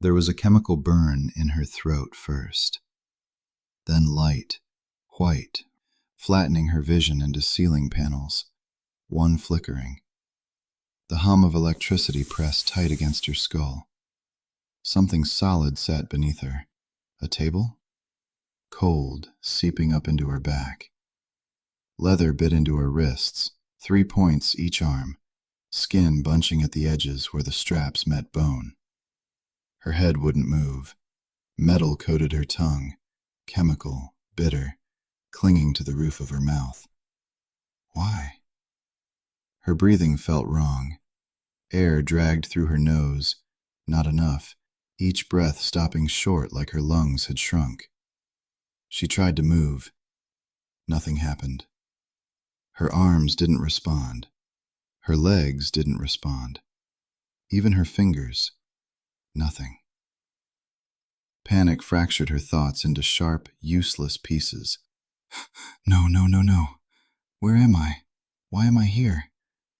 There was a chemical burn in her throat first, then light, white, flattening her vision into ceiling panels, one flickering. The hum of electricity pressed tight against her skull. Something solid sat beneath her. A table? Cold, seeping up into her back. Leather bit into her wrists, 3 points each arm, skin bunching at the edges where the straps met bone. Her head wouldn't move. Metal coated her tongue, chemical, bitter, clinging to the roof of her mouth. Why? Her breathing felt wrong. Air dragged through her nose, not enough, each breath stopping short like her lungs had shrunk. She tried to move. Nothing happened. Her arms didn't respond. Her legs didn't respond. Even her fingers. Nothing. Panic fractured her thoughts into sharp, useless pieces. No, no, no, no. Where am I? Why am I here?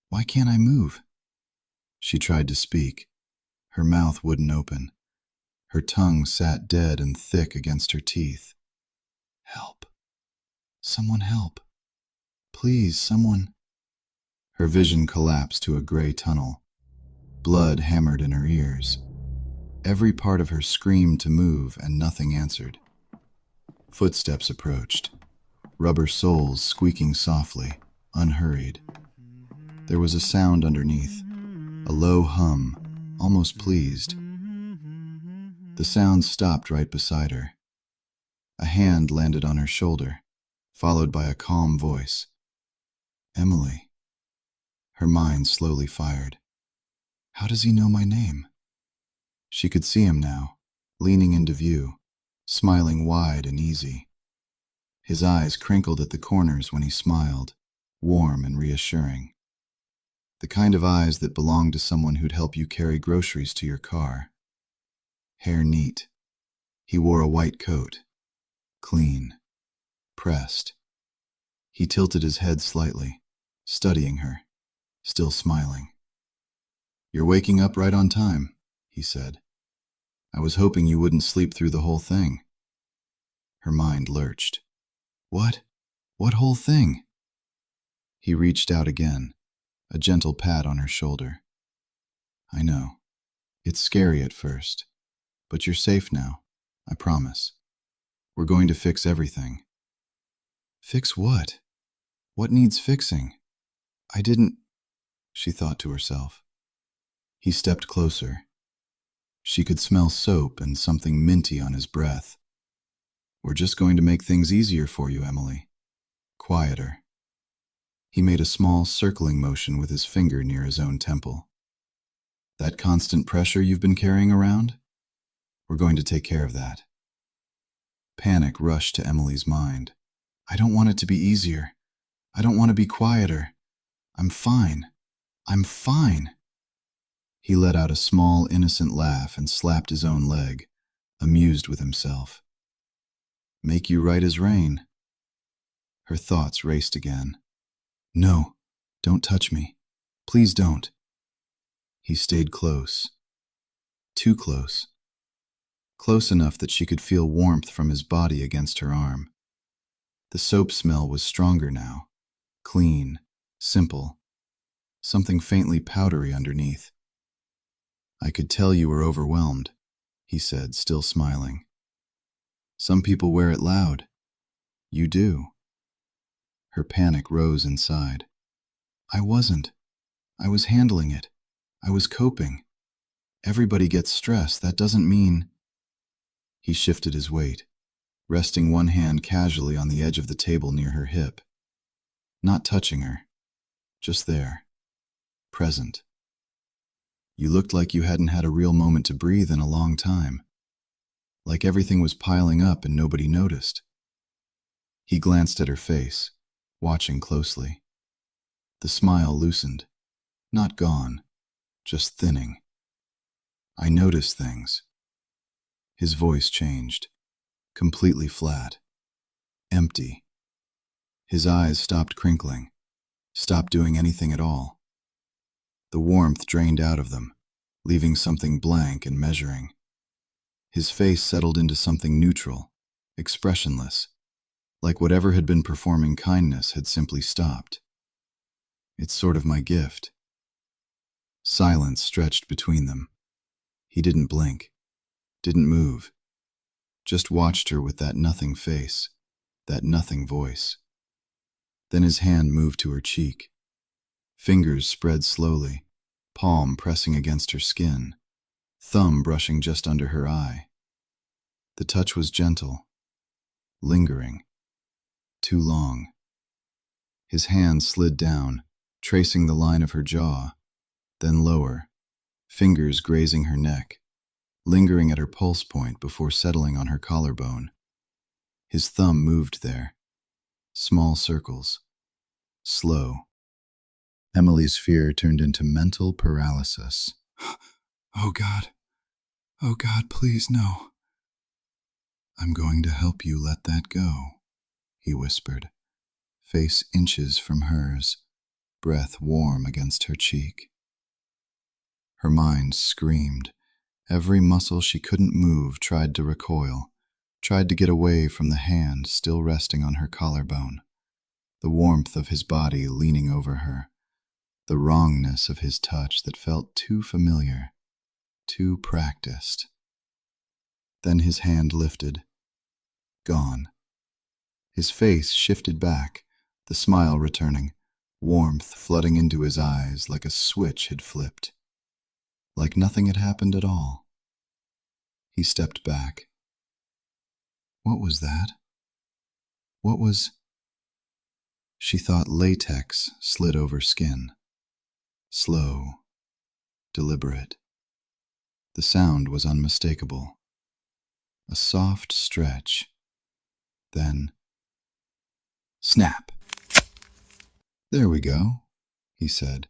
Why can't I move? She tried to speak. Her mouth wouldn't open. Her tongue sat dead and thick against her teeth. Help. Someone help. Please, someone. Her vision collapsed to a gray tunnel. Blood hammered in her ears. Every part of her screamed to move, and nothing answered. Footsteps approached, rubber soles squeaking softly, unhurried. There was a sound underneath, a low hum, almost pleased. The sound stopped right beside her. A hand landed on her shoulder, followed by a calm voice. Emily. Her mind slowly fired. How does he know my name? She could see him now, leaning into view, smiling wide and easy. His eyes crinkled at the corners when he smiled, warm and reassuring. The kind of eyes that belonged to someone who'd help you carry groceries to your car. Hair neat. He wore a white coat. Clean. Pressed. He tilted his head slightly, studying her, still smiling. You're waking up right on time, he said. I was hoping you wouldn't sleep through the whole thing. Her mind lurched. What? What whole thing? He reached out again, a gentle pat on her shoulder. I know. It's scary at first, but you're safe now, I promise. We're going to fix everything. Fix what? What needs fixing? I didn't, she thought to herself. He stepped closer. She could smell soap and something minty on his breath. We're just going to make things easier for you, Emily. Quieter. He made a small circling motion with his finger near his own temple. That constant pressure you've been carrying around? We're going to take care of that. Panic rushed to Emily's mind. I don't want it to be easier. I don't want to be quieter. I'm fine. I'm fine. He let out a small, innocent laugh and slapped his own leg, amused with himself. Make you right as rain. Her thoughts raced again. No, don't touch me. Please don't. He stayed close. Too close. Close enough that she could feel warmth from his body against her arm. The soap smell was stronger now. Clean, simple. Something faintly powdery underneath. I could tell you were overwhelmed, he said, still smiling. Some people wear it loud. You do. Her panic rose inside. I wasn't. I was handling it. I was coping. Everybody gets stressed. That doesn't mean... He shifted his weight, resting one hand casually on the edge of the table near her hip. Not touching her. Just there. Present. You looked like you hadn't had a real moment to breathe in a long time. Like everything was piling up and nobody noticed. He glanced at her face, watching closely. The smile loosened. Not gone, just thinning. I noticed things. His voice changed, completely flat, empty. His eyes stopped crinkling, stopped doing anything at all. The warmth drained out of them, leaving something blank and measuring. His face settled into something neutral, expressionless, like whatever had been performing kindness had simply stopped. It's sort of my gift. Silence stretched between them. He didn't blink, didn't move, just watched her with that nothing face, that nothing voice. Then his hand moved to her cheek. Fingers spread slowly, palm pressing against her skin, thumb brushing just under her eye. The touch was gentle, lingering, too long. His hand slid down, tracing the line of her jaw, then lower, fingers grazing her neck, lingering at her pulse point before settling on her collarbone. His thumb moved there, small circles, slow. Emily's fear turned into mental paralysis. Oh God, please no. I'm going to help you let that go, he whispered, face inches from hers, breath warm against her cheek. Her mind screamed. Every muscle she couldn't move tried to recoil, tried to get away from the hand still resting on her collarbone, the warmth of his body leaning over her, the wrongness of his touch that felt too familiar, too practiced. Then his hand lifted. Gone. His face shifted back, the smile returning, warmth flooding into his eyes like a switch had flipped. Like nothing had happened at all. He stepped back. What was that? What was... She thought latex slid over skin. Slow, deliberate. The sound was unmistakable. A soft stretch. Then... Snap! There we go, he said,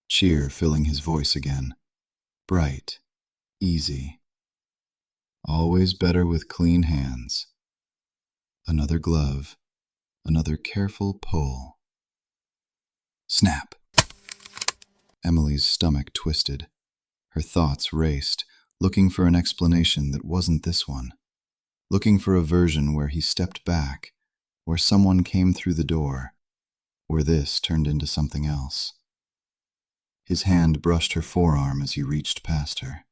cheer filling his voice again. Bright, easy. Always better with clean hands. Another glove, another careful pull. Snap! Emily's stomach twisted. Her thoughts raced, looking for an explanation that wasn't this one. Looking for a version where he stepped back, where someone came through the door, where this turned into something else. His hand brushed her forearm as he reached past her.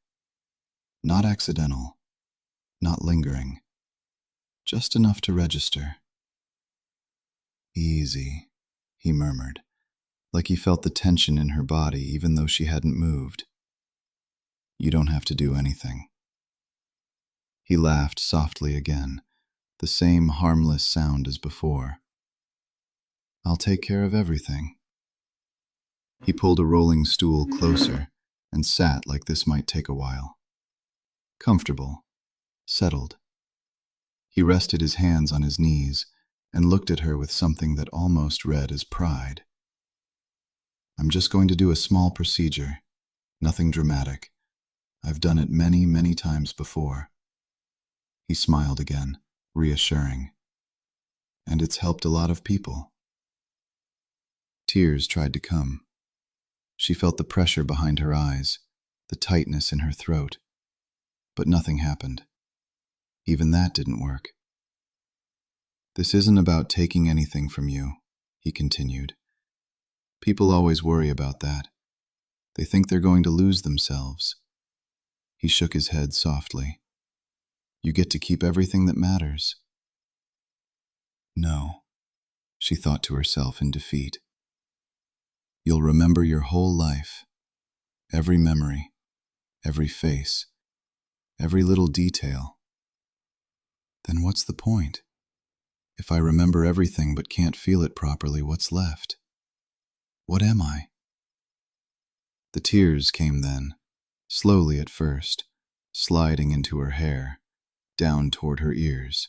Not accidental, not lingering, just enough to register. Easy, he murmured, like he felt the tension in her body even though she hadn't moved. You don't have to do anything. He laughed softly again, the same harmless sound as before. I'll take care of everything. He pulled a rolling stool closer and sat like this might take a while. Comfortable, settled. He rested his hands on his knees and looked at her with something that almost read as pride. I'm just going to do a small procedure, nothing dramatic. I've done it many, many times before. He smiled again, reassuring. And it's helped a lot of people. Tears tried to come. She felt the pressure behind her eyes, the tightness in her throat. But nothing happened. Even that didn't work. This isn't about taking anything from you, he continued. People always worry about that. They think they're going to lose themselves. He shook his head softly. You get to keep everything that matters. No, she thought to herself in defeat. You'll remember your whole life, every memory, every face, every little detail. Then what's the point? If I remember everything but can't feel it properly, what's left? What am I? The tears came then, slowly at first, sliding into her hair, down toward her ears.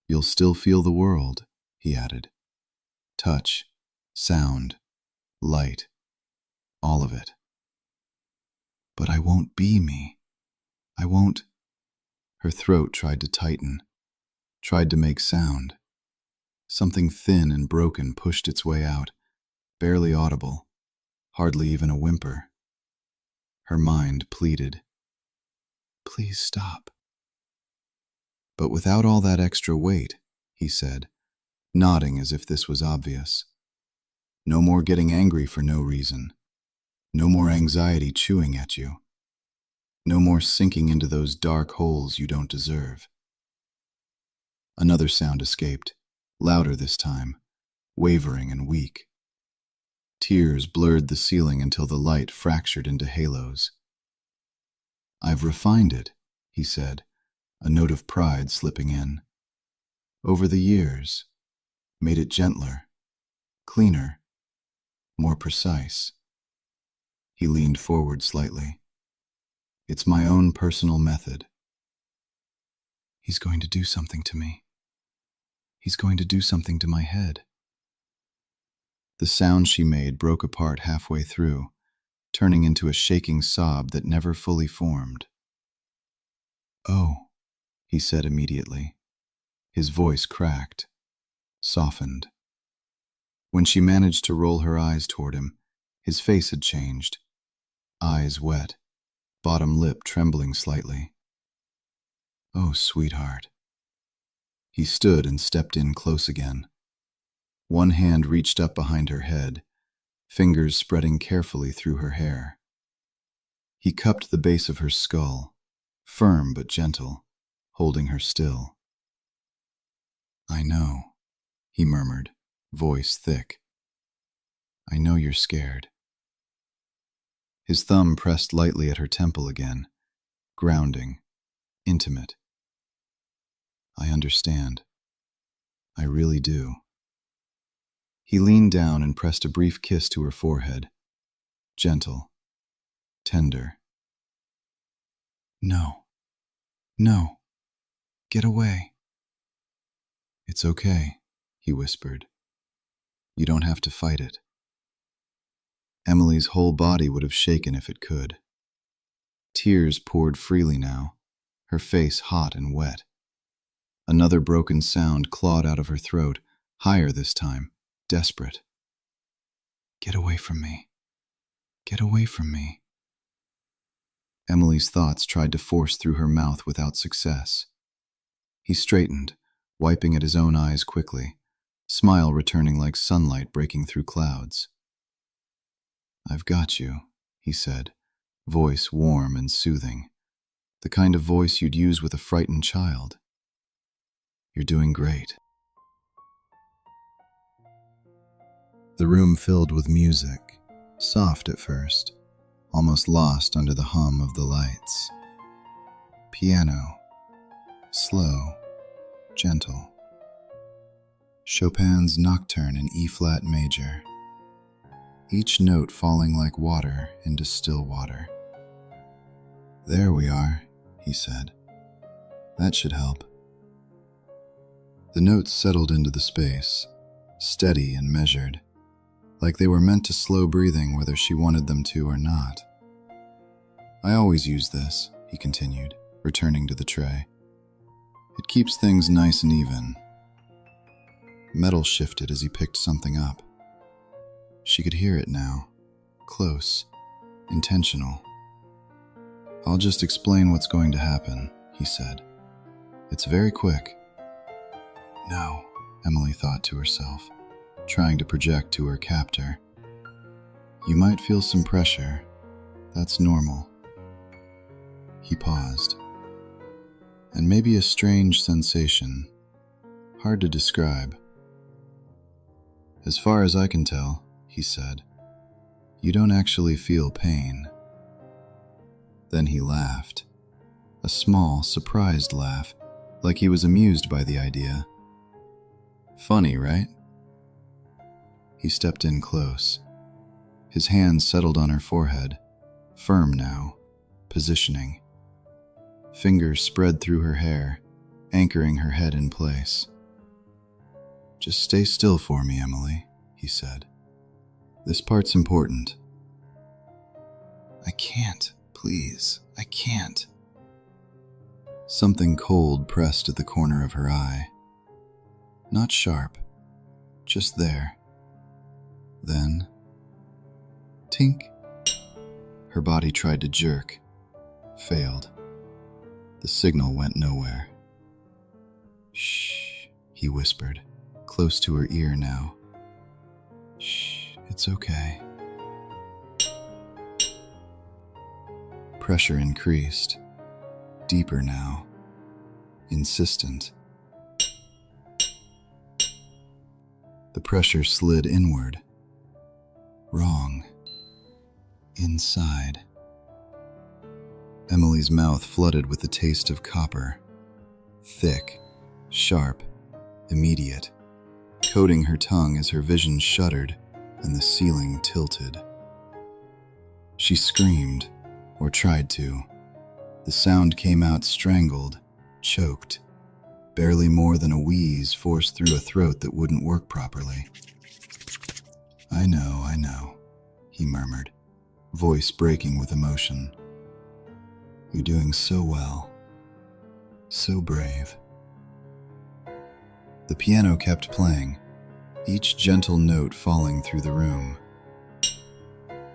You'll still feel the world, he added. Touch, sound, light, all of it. But I won't be me. I won't... Her throat tried to tighten, tried to make sound. Something thin and broken pushed its way out, barely audible, hardly even a whimper. Her mind pleaded. Please stop. But without all that extra weight, he said, nodding as if this was obvious. No more getting angry for no reason. No more anxiety chewing at you. No more sinking into those dark holes you don't deserve. Another sound escaped, louder this time, wavering and weak. Tears blurred the ceiling until the light fractured into halos. I've refined it, he said, a note of pride slipping in. Over the years, made it gentler, cleaner, more precise. He leaned forward slightly. It's my own personal method. He's going to do something to me. He's going to do something to my head. The sound she made broke apart halfway through, turning into a shaking sob that never fully formed. Oh, he said immediately. His voice cracked, softened. When she managed to roll her eyes toward him, his face had changed. Eyes wet, bottom lip trembling slightly. Oh, sweetheart. He stood and stepped in close again. One hand reached up behind her head, fingers spreading carefully through her hair. He cupped the base of her skull, firm but gentle, holding her still. I know, he murmured, voice thick. I know you're scared. His thumb pressed lightly at her temple again, grounding, intimate. I understand. I really do. He leaned down and pressed a brief kiss to her forehead, gentle, tender. No, no, get away. It's okay, he whispered. You don't have to fight it. Emily's whole body would have shaken if it could. Tears poured freely now, her face hot and wet. Another broken sound clawed out of her throat, higher this time, desperate. Get away from me. Get away from me. Emily's thoughts tried to force through her mouth without success. He straightened, wiping at his own eyes quickly, smile returning like sunlight breaking through clouds. I've got you, he said, voice warm and soothing, the kind of voice you'd use with a frightened child. You're doing great. The room filled with music, soft at first, almost lost under the hum of the lights. Piano, slow, gentle. Chopin's Nocturne in E-flat major, each note falling like water into still water. There we are, he said. That should help. The notes settled into the space, steady and measured, like they were meant to slow breathing whether she wanted them to or not. I always use this, he continued, returning to the tray. It keeps things nice and even. Metal shifted as he picked something up. She could hear it now, close, intentional. I'll just explain what's going to happen, he said. It's very quick. No, Emily thought to herself, trying to project to her captor. You might feel some pressure. That's normal. He paused. And maybe a strange sensation, hard to describe. As far as I can tell, he said, you don't actually feel pain. Then he laughed, a small, surprised laugh, like he was amused by the idea. Funny, right? He stepped in close. His hands settled on her forehead, firm now, positioning. Fingers spread through her hair, anchoring her head in place. Just stay still for me, Emily, he said. This part's important. I can't, please, I can't. Something cold pressed at the corner of her eye. Not sharp, just there. Then, tink. Her body tried to jerk, failed. The signal went nowhere. Shh, he whispered, close to her ear now. Shh, it's okay. Pressure increased, deeper now, insistent. The pressure slid inward. Wrong. Inside. Emily's mouth flooded with the taste of copper. Thick, sharp, immediate, coating her tongue as her vision shuddered and the ceiling tilted. She screamed, or tried to. The sound came out strangled, choked, barely more than a wheeze forced through a throat that wouldn't work properly. I know, he murmured, voice breaking with emotion. You're doing so well, so brave. The piano kept playing, each gentle note falling through the room.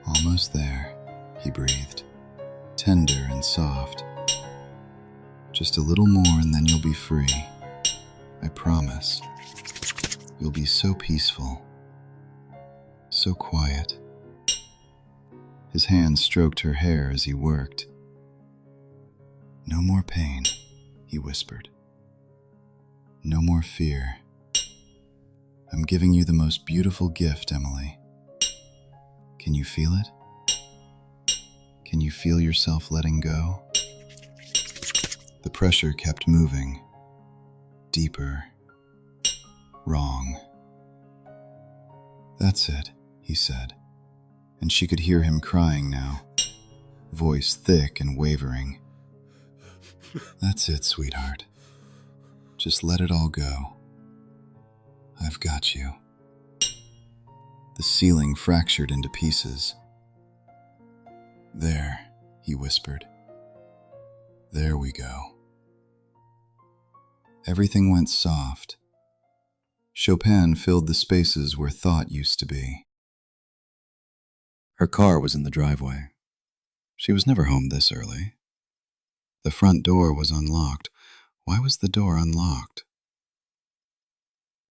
Almost there, he breathed, tender and soft. Just a little more and then you'll be free. I promise. You'll be so peaceful, so quiet. His hand stroked her hair as he worked. No more pain, he whispered. No more fear. I'm giving you the most beautiful gift, Emily. Can you feel it? Can you feel yourself letting go? The pressure kept moving. Deeper. Wrong. That's it, he said, and she could hear him crying now, voice thick and wavering. That's it, sweetheart. Just let it all go. I've got you. The ceiling fractured into pieces. There, he whispered. There we go. Everything went soft. Chopin filled the spaces where thought used to be. Her car was in the driveway. She was never home this early. The front door was unlocked. Why was the door unlocked?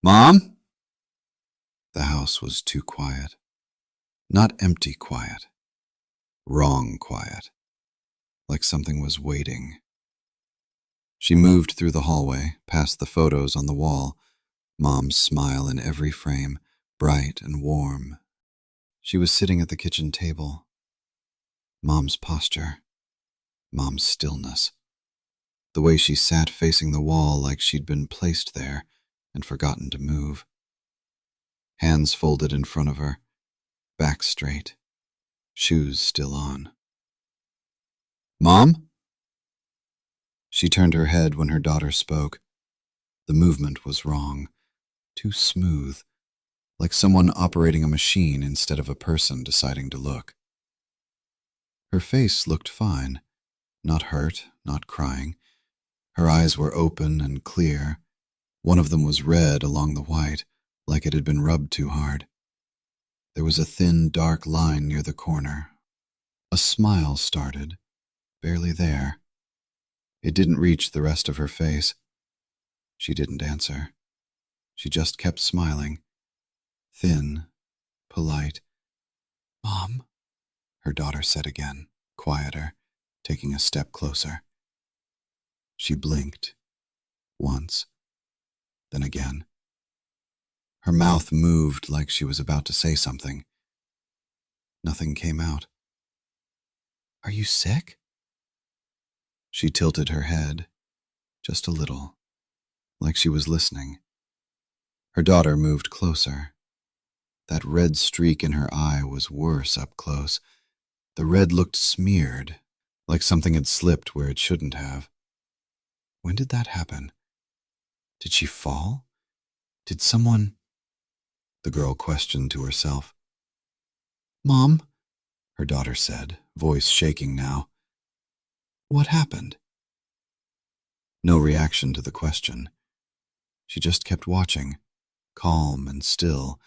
Mom? The house was too quiet. Not empty quiet. Wrong quiet. Like something was waiting. She moved through the hallway, past the photos on the wall, Mom's smile in every frame, bright and warm. She was sitting at the kitchen table. Mom's posture. Mom's stillness. The way she sat facing the wall like she'd been placed there and forgotten to move. Hands folded in front of her, back straight, shoes still on. Mom? She turned her head when her daughter spoke. The movement was wrong, too smooth, like someone operating a machine instead of a person deciding to look. Her face looked fine, not hurt, not crying. Her eyes were open and clear. One of them was red along the white, like it had been rubbed too hard. There was a thin, dark line near the corner. A smile started, barely there. It didn't reach the rest of her face. She didn't answer. She just kept smiling. Thin, polite. Mom, her daughter said again, quieter, taking a step closer. She blinked. Once. Then again. Her mouth moved like she was about to say something. Nothing came out. Are you sick? She tilted her head, just a little, like she was listening. Her daughter moved closer. That red streak in her eye was worse up close. The red looked smeared, like something had slipped where it shouldn't have. When did that happen? Did she fall? Did someone... The girl questioned to herself. Mom, her daughter said, voice shaking now. What happened? No reaction to the question. She just kept watching, calm and still,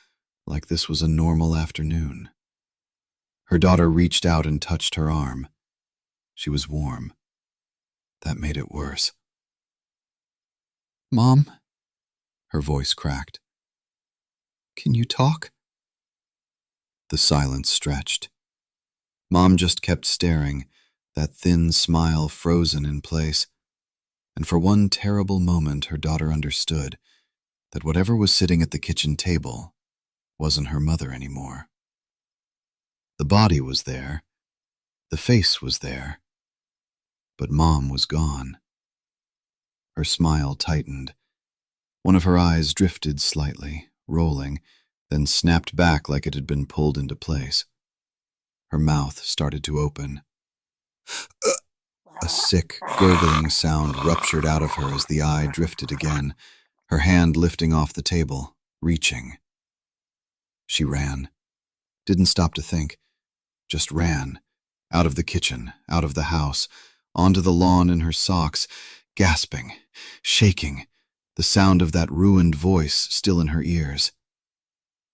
like this was a normal afternoon. Her daughter reached out and touched her arm. She was warm. That made it worse. "Mom?" Her voice cracked. "Can you talk?" The silence stretched. Mom just kept staring, that thin smile frozen in place. And for one terrible moment her daughter understood that whatever was sitting at the kitchen table wasn't her mother anymore. The body was there, the face was there, but Mom was gone. Her smile tightened. One of her eyes drifted slightly, rolling, then snapped back like it had been pulled into place. Her mouth started to open. A sick, gurgling sound ruptured out of her as the eye drifted again, her hand lifting off the table, reaching. She ran. Didn't stop to think. Just ran. Out of the kitchen, out of the house, onto the lawn in her socks, gasping, shaking, the sound of that ruined voice still in her ears.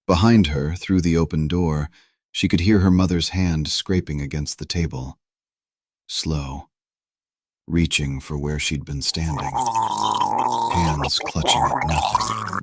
Behind her, through the open door, she could hear her mother's hand scraping against the table. Slow. Reaching for where she'd been standing. Hands clutching at nothing.